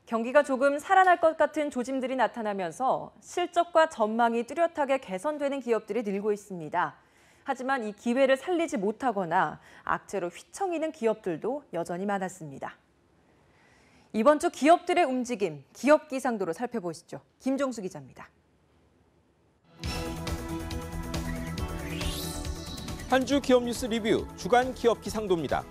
경기가 조금 살아날 것 같은 조짐들이 나타나면서 실적과 전망이 뚜렷하게 개선되는 기업들이 늘고 있습니다. 하지만 이 기회를 살리지 못하거나 악재로 휘청이는 기업들도 여전히 많았습니다. 이번 주 기업들의 움직임, 기업 기상도로 살펴보시죠. 김종수 기자입니다. 한 주 기업 뉴스 리뷰 주간 기업 기상도입니다.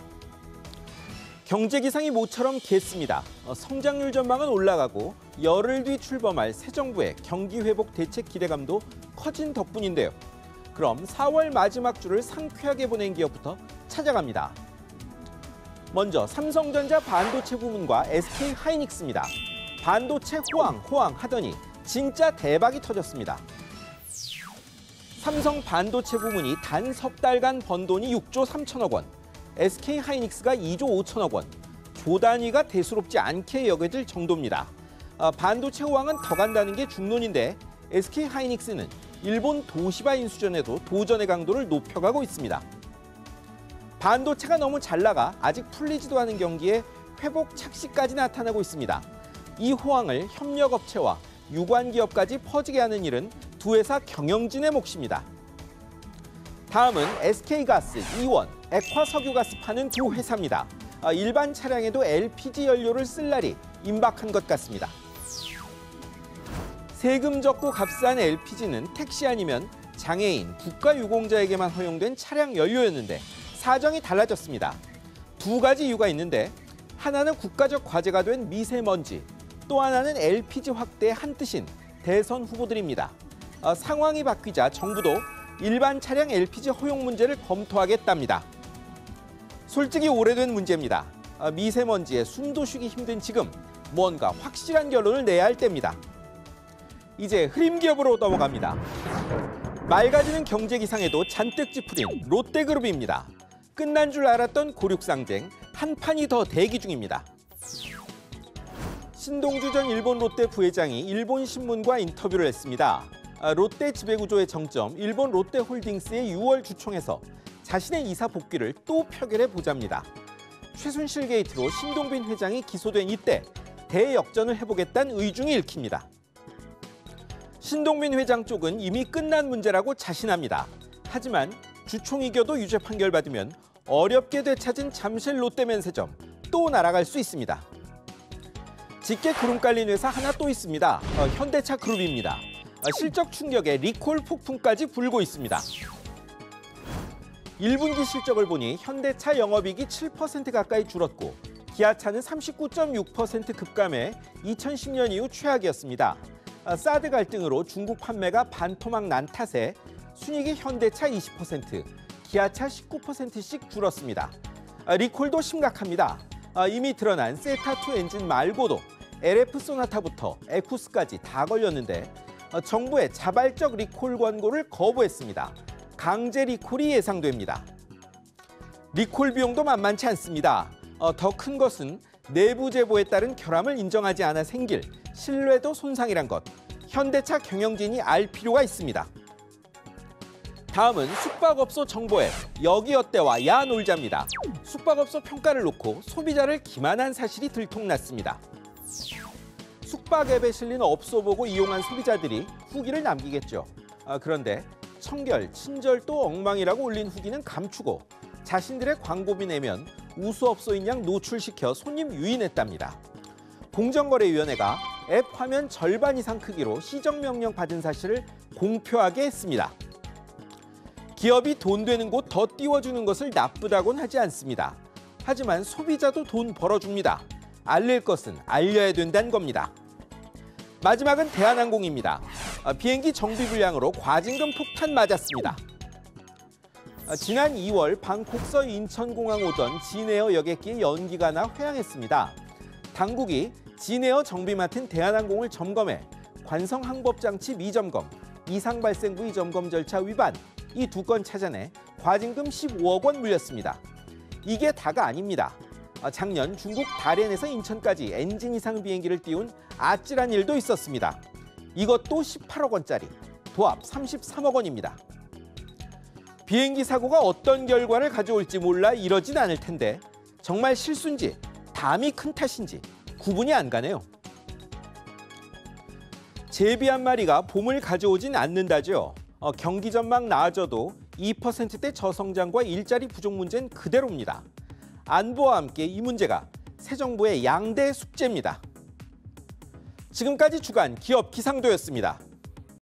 경제 기상이 모처럼 갰습니다. 성장률 전망은 올라가고 열흘 뒤 출범할 새 정부의 경기 회복 대책 기대감도 커진 덕분인데요. 그럼 4월 마지막 주를 상쾌하게 보낸 기업부터 찾아갑니다. 먼저 삼성전자 반도체 부문과 SK 하이닉스입니다. 반도체 호황 하더니 진짜 대박이 터졌습니다. 삼성 반도체 부문이 단 석 달간 번 돈이 6조 3천억 원, SK 하이닉스가 2조 5천억 원, 조 단위가 대수롭지 않게 여겨질 정도입니다. 반도체 호황은 더 간다는 게 중론인데 SK 하이닉스는 일본 도시바 인수전에도 도전의 강도를 높여가고 있습니다. 반도체가 너무 잘 나가 아직 풀리지도 않은 경기에 회복 착시까지 나타나고 있습니다. 이 호황을 협력업체와 유관기업까지 퍼지게 하는 일은 두 회사 경영진의 몫입니다. 다음은 SK가스, 이원, 액화석유가스 파는 두 회사입니다. 일반 차량에도 LPG 연료를 쓸 날이 임박한 것 같습니다. 세금 적고 값싼 LPG는 택시 아니면 장애인, 국가유공자에게만 허용된 차량 연료였는데 사정이 달라졌습니다. 두 가지 이유가 있는데 하나는 국가적 과제가 된 미세먼지, 또 하나는 LPG 확대의 한뜻인 대선 후보들입니다. 상황이 바뀌자 정부도 일반 차량 LPG 허용 문제를 검토하겠답니다. 솔직히 오래된 문제입니다. 미세먼지에 숨도 쉬기 힘든 지금 뭔가 확실한 결론을 내야 할 때입니다. 이제 흐림 기업으로 넘어갑니다. 맑아지는 경제 기상에도 잔뜩 찌푸린 롯데그룹입니다. 끝난 줄 알았던 고륙상쟁, 한 판이 더 대기 중입니다. 신동주 전 일본 롯데 부회장이 일본 신문과 인터뷰를 했습니다. 롯데 지배구조의 정점, 일본 롯데홀딩스의 6월 주총에서 자신의 이사 복귀를 또 표결해 보자입니다. 최순실 게이트로 신동빈 회장이 기소된 이때 대역전을 해보겠다는 의중이 읽힙니다. 신동빈 회장 쪽은 이미 끝난 문제라고 자신합니다. 하지만 주총 이겨도 유죄 판결 받으면 어렵게 되찾은 잠실 롯데면세점 또 날아갈 수 있습니다. 짙게 구름 깔린 회사 하나 또 있습니다. 현대차 그룹입니다. 실적 충격에 리콜 폭풍까지 불고 있습니다. 1분기 실적을 보니 현대차 영업이익이 7% 가까이 줄었고 기아차는 39.6% 급감해 2010년 이후 최악이었습니다. 사드 갈등으로 중국 판매가 반토막 난 탓에 순이익이 현대차 20%, 기아차 19%씩 줄었습니다. 리콜도 심각합니다. 이미 드러난 세타2 엔진 말고도 LF 소나타부터 에쿠스까지 다 걸렸는데 정부의 자발적 리콜 권고를 거부했습니다. 강제 리콜이 예상됩니다. 리콜 비용도 만만치 않습니다. 더 큰 것은 내부 제보에 따른 결함을 인정하지 않아 생길 신뢰도 손상이란 것. 현대차 경영진이 알 필요가 있습니다. 다음은 숙박업소 정보앱 여기 어때와 야 놀자입니다. 숙박업소 평가를 놓고 소비자를 기만한 사실이 들통났습니다. 숙박앱에 실린 업소 보고 이용한 소비자들이 후기를 남기겠죠. 그런데 청결, 친절도 엉망이라고 올린 후기는 감추고 자신들의 광고비 내면 우수업소인 양 노출시켜 손님 유인했답니다. 공정거래위원회가 앱 화면 절반 이상 크기로 시정명령 받은 사실을 공표하게 했습니다. 기업이 돈 되는 곳 더 띄워주는 것을 나쁘다고는 하지 않습니다. 하지만 소비자도 돈 벌어줍니다. 알릴 것은 알려야 된다는 겁니다. 마지막은 대한항공입니다. 비행기 정비 불량으로 과징금 폭탄 맞았습니다. 지난 2월 방콕서 인천공항 오던 진에어 여객기의 연기가 나 회항했습니다. 당국이 진에어 정비 맡은 대한항공을 점검해 관성 항법 장치 미점검, 이상 발생 부위 점검 절차 위반 이 두 건 찾아내 과징금 15억 원 물렸습니다. 이게 다가 아닙니다. 작년 중국 다롄에서 인천까지 엔진 이상 비행기를 띄운 아찔한 일도 있었습니다. 이것도 18억 원짜리, 도합 33억 원입니다. 비행기 사고가 어떤 결과를 가져올지 몰라 이러진 않을 텐데 정말 실수인지 담이 큰 탓인지 구분이 안 가네요. 제비 한 마리가 봄을 가져오진 않는다죠. 경기 전망 나아져도 2%대 저성장과 일자리 부족 문제는 그대로입니다. 안보와 함께 이 문제가 새 정부의 양대 숙제입니다. 지금까지 주간 기업 기상도였습니다.